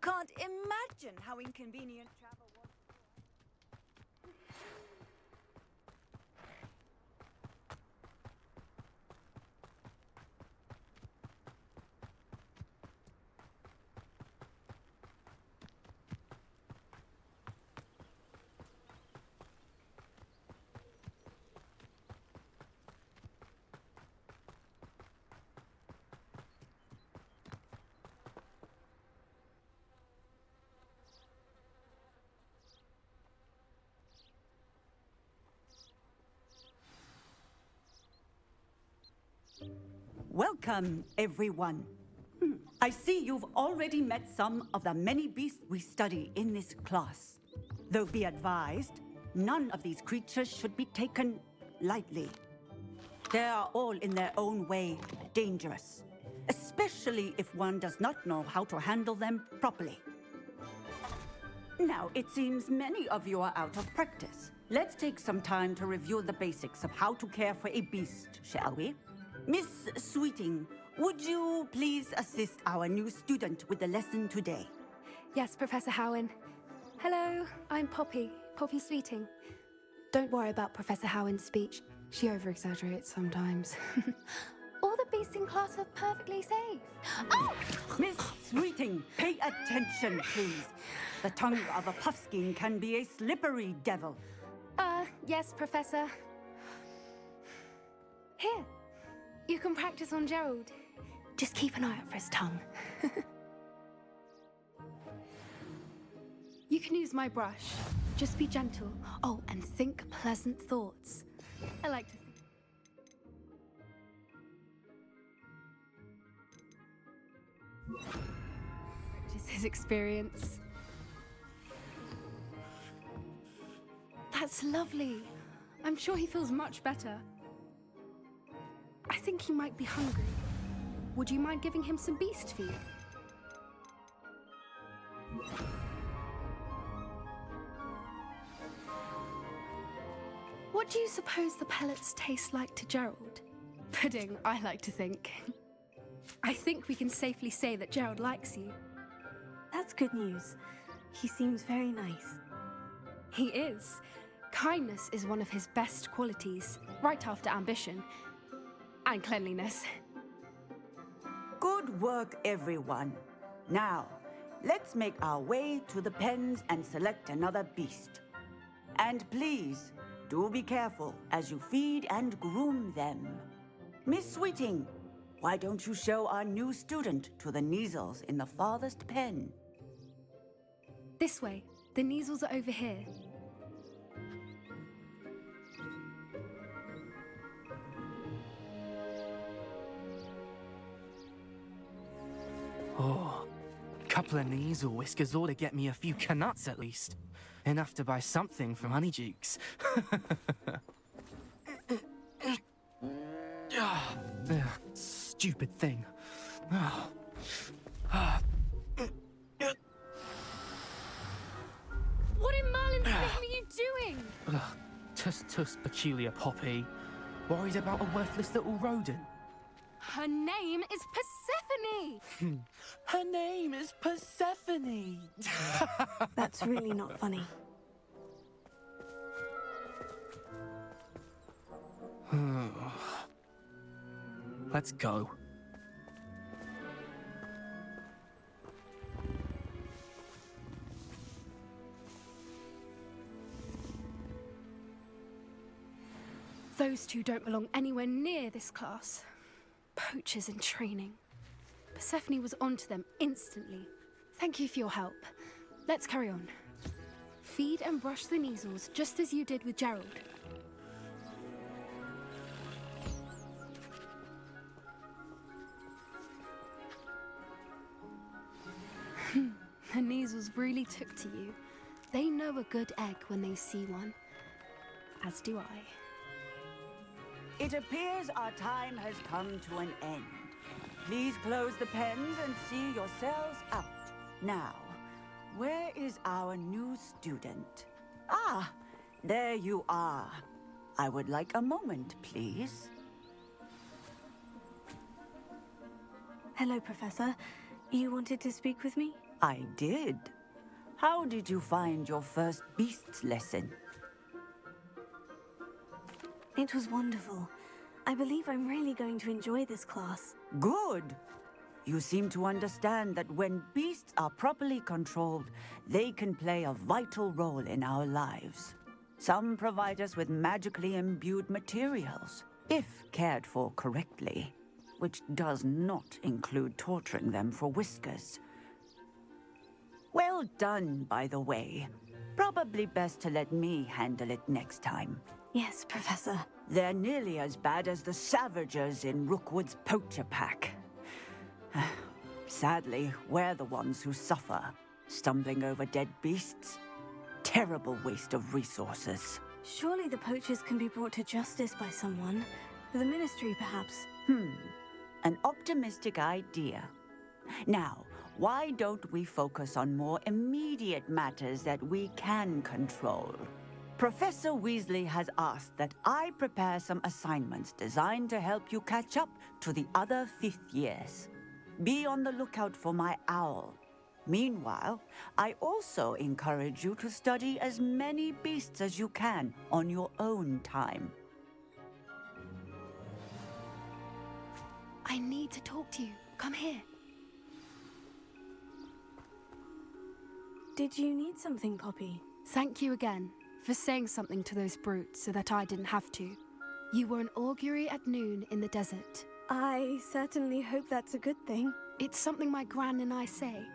can't imagine how inconvenient travel was. Welcome, everyone. I see you've already met some of the many beasts we study in this class. Though be advised, none of these creatures should be taken lightly. They are all in their own way dangerous, especially if one does not know how to handle them properly. Now, it seems many of you are out of practice. Let's take some time to review the basics of how to care for a beast, shall we? Miss Sweeting, would you please assist our new student with the lesson today? Yes, Professor Howin. Hello, I'm Poppy Sweeting. Don't worry about Professor Howin's speech. She over-exaggerates sometimes. All the beasts in class are perfectly safe. Oh! Miss Sweeting, pay attention, please. The tongue of a puffskein can be a slippery devil. Yes, Professor. Here, you can practice on Gerald. Just keep an eye out for his tongue. You can use my brush. Just be gentle. Oh, and think pleasant thoughts. I like to think. Practice his experience. That's lovely. I'm sure he feels much better. I think he might be hungry. Would you mind giving him some beast feed? What do you suppose the pellets taste like to Gerald? Pudding, I like to think. I think we can safely say that Gerald likes you. That's good news. He seems very nice. He is. Kindness is one of his best qualities, right after ambition. And cleanliness. Good work, everyone. Now, let's make our way to the pens and select another beast. And please, do be careful as you feed and groom them. Miss Sweeting, why don't you show our new student to the Neasels in the farthest pen? This way. The Neasels are over here. Oh, couple of Neasel whiskers ought to get me a few canuts at least. Enough to buy something from Honeydukes. Stupid thing. What in Merlin's name are you doing? Tuss peculiar Poppy. Worried about a worthless little rodent. Her name is Persephone! Her name is Persephone! That's really not funny. Let's go. Those two don't belong anywhere near this class. Poachers in training. Persephone was onto them instantly. Thank you for your help. Let's carry on. Feed and brush the Neasels just as you did with Gerald. The Neasels really took to you. They know a good egg when they see one. As do I. It appears our time has come to an end. Please close the pens and see yourselves out. Now, where is our new student? Ah, there you are. I would like a moment, please. Hello, Professor. You wanted to speak with me? I did. How did you find your first beasts lesson? It was wonderful. I believe I'm really going to enjoy this class. Good. You seem to understand that when beasts are properly controlled, they can play a vital role in our lives. Some provide us with magically imbued materials, if cared for correctly, which does not include torturing them for whiskers. Well done, by the way. Probably best to let me handle it next time. Yes, Professor. They're nearly as bad as the Savagers in Rookwood's poacher pack. Sadly, we're the ones who suffer, stumbling over dead beasts. Terrible waste of resources. Surely the poachers can be brought to justice by someone. The Ministry, perhaps. An optimistic idea. Now, why don't we focus on more immediate matters that we can control? Professor Weasley has asked that I prepare some assignments designed to help you catch up to the other fifth years. Be on the lookout for my owl. Meanwhile, I also encourage you to study as many beasts as you can on your own time. I need to talk to you. Come here. Did you need something, Poppy? Thank you again for saying something to those brutes so that I didn't have to. You were an augury at noon in the desert. I certainly hope that's a good thing. It's something my gran and I say.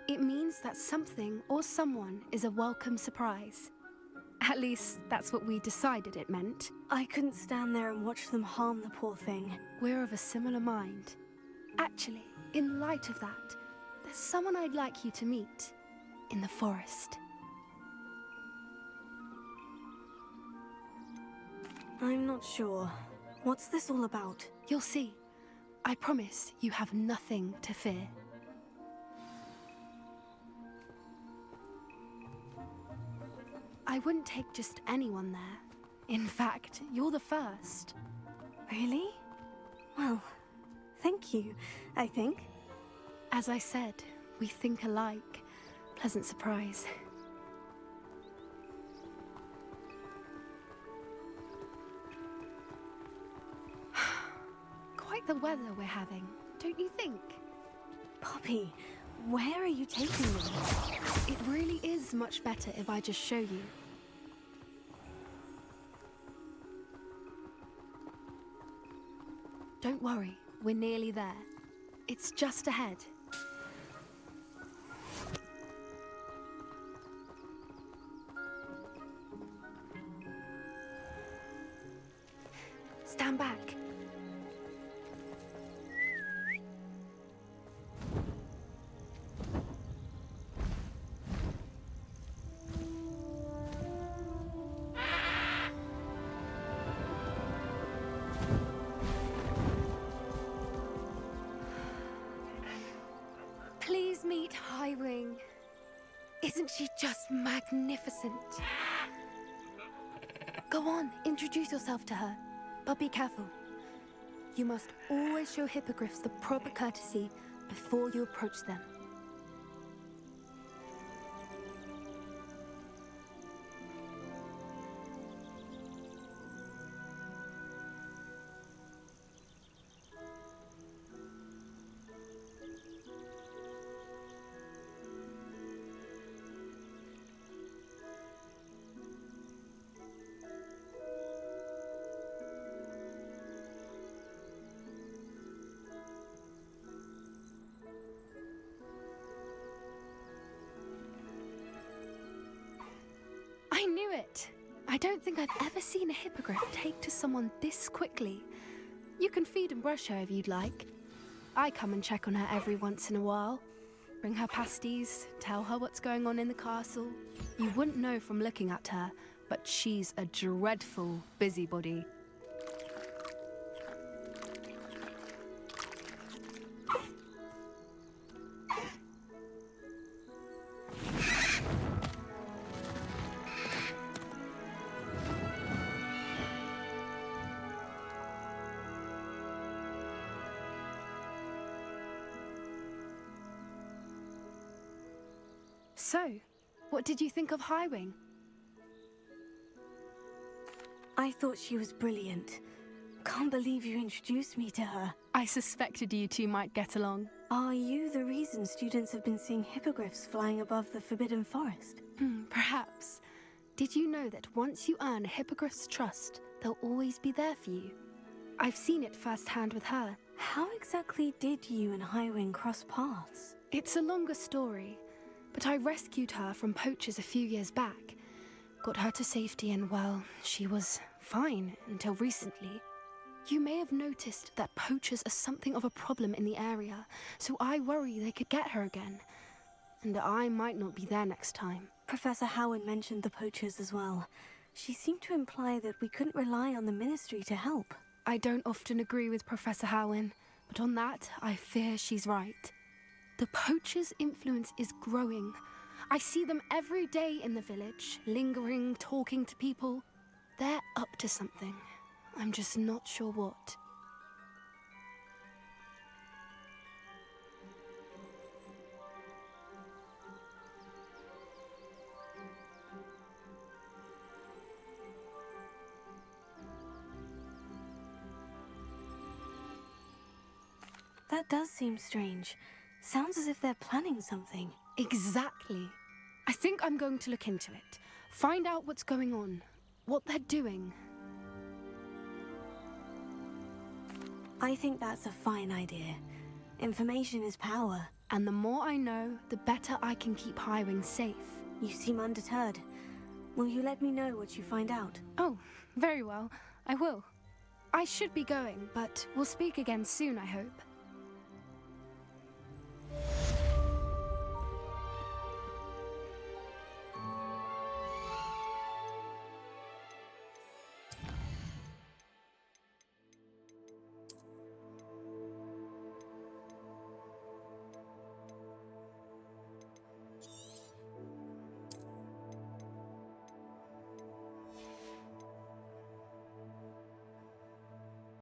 It means that something or someone is a welcome surprise. At least, that's what we decided it meant. I couldn't stand there and watch them harm the poor thing. We're of a similar mind. Actually, in light of that, there's someone I'd like you to meet in the forest. I'm not sure. What's this all about? You'll see. I promise you have nothing to fear. I wouldn't take just anyone there. In fact, you're the first. Really? Well, thank you, I think. As I said, we think alike. Pleasant surprise. Quite the weather we're having, don't you think? Poppy, where are you taking me? It really is much better if I just show you. Don't worry, we're nearly there. It's just ahead. Stand back. Please meet Highwing. Isn't she just magnificent? Go on, introduce yourself to her. But be careful. You must always show hippogriffs the proper courtesy before you approach them. I knew it! I don't think I've ever seen a hippogriff take to someone this quickly. You can feed and brush her if you'd like. I come and check on her every once in a while. Bring her pasties, tell her what's going on in the castle. You wouldn't know from looking at her, but she's a dreadful busybody. So, what did you think of Highwing? I thought she was brilliant. Can't believe you introduced me to her. I suspected you two might get along. Are you the reason students have been seeing hippogriffs flying above the Forbidden Forest? Perhaps. Did you know that once you earn a hippogriff's trust, they'll always be there for you? I've seen it firsthand with her. How exactly did you and Highwing cross paths? It's a longer story, but I rescued her from poachers a few years back. Got her to safety and, well, she was fine until recently. You may have noticed that poachers are something of a problem in the area, so I worry they could get her again. And I might not be there next time. Professor Howard mentioned the poachers as well. She seemed to imply that we couldn't rely on the Ministry to help. I don't often agree with Professor Howin, but on that, I fear she's right. The poachers' influence is growing. I see them every day in the village, lingering, talking to people. They're up to something. I'm just not sure what. That does seem strange. Sounds as if they're planning something. Exactly. I think I'm going to look into it. Find out what's going on, what they're doing. I think that's a fine idea. Information is power. And the more I know, the better I can keep Highwing safe. You seem undeterred. Will you let me know what you find out? Oh, very well. I will. I should be going, but we'll speak again soon, I hope.